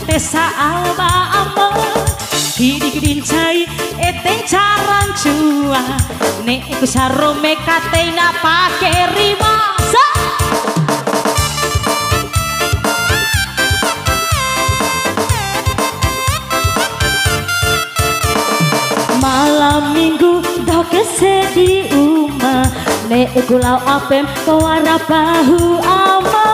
tesa alba amor gidi-gidi cai eteng caran cua nek iku sarome katena pake rima malam minggu dah kesedi uma nek iku lau apem kawara bahu ama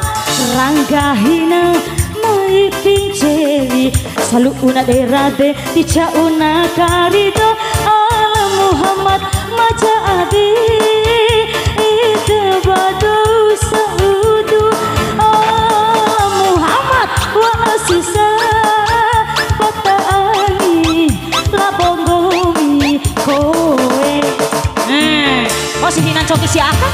ranggahina mai pincewi salu una derade tica una karido ala Muhammad maja adi itu badu saudu ala Muhammad wa asisa pataani labongomi koe oh si Hinan coki siapa?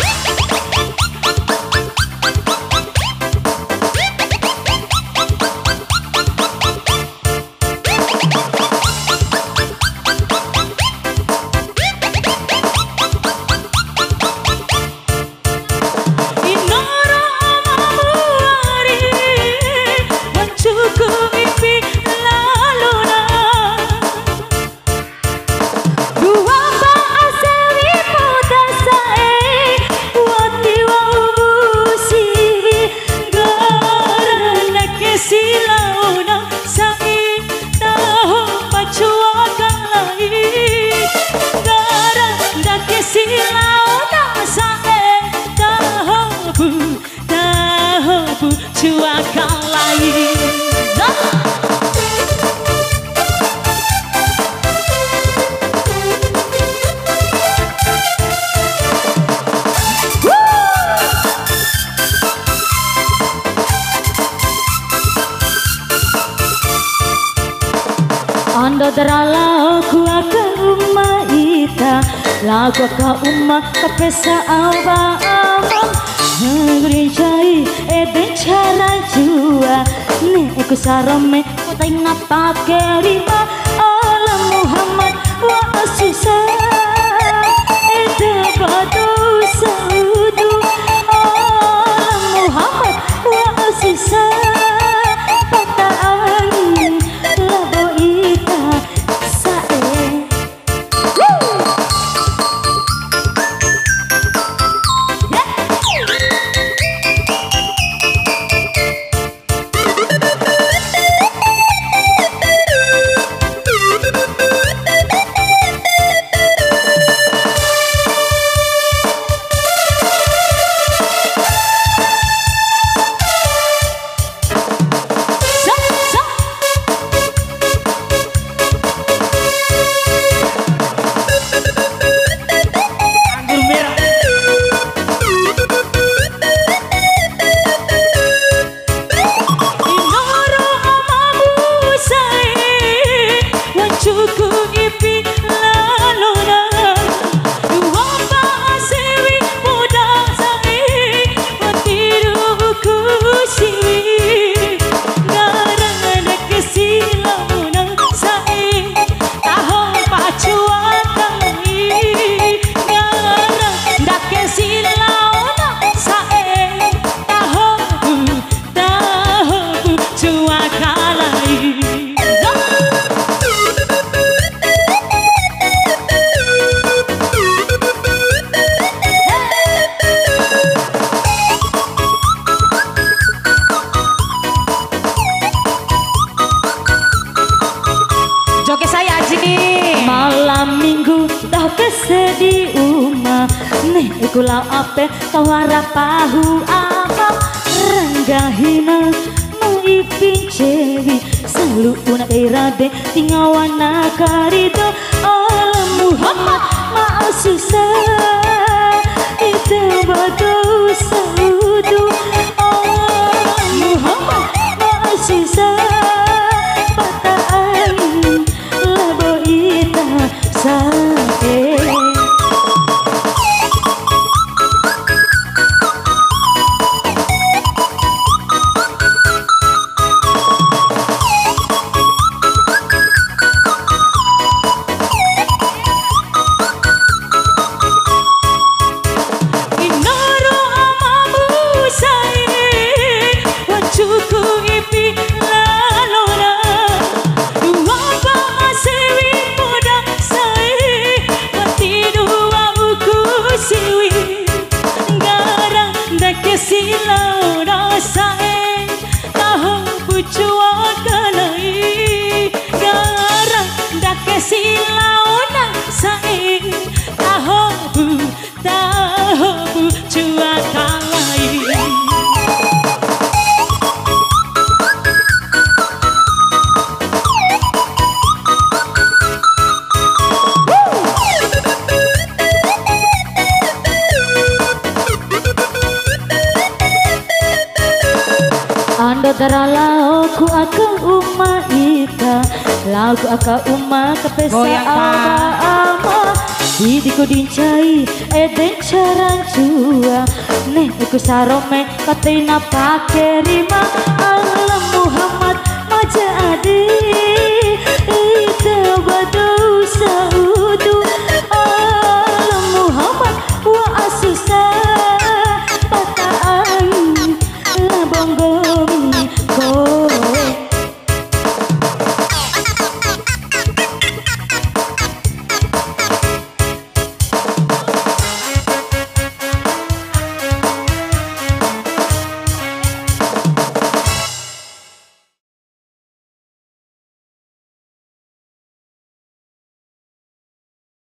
Ando derala gua ke rumah ita lagu ke umma kepesa alba abang ngerincai eden cara jua nih aku sarame kota ingat pakai riba ala Muhammad wa asisa ede badu saudu ala Muhammad wa asisa malam minggu dah kesedi uma nih ikulau ape kawara pahu apa ranggahina mai pincewi selalu una irade tingawana karido ala Muhammad maasisa itu badu saudu ala Muhammad maasisa Cukup ipi lalona silau nang saing tahobu jua kalai. Ando darala ku akan umma ika lagu aka umma kepesa ama didiku dincai eden caran jua nih aku sarome katina pake rima Allah Muhammad maja adi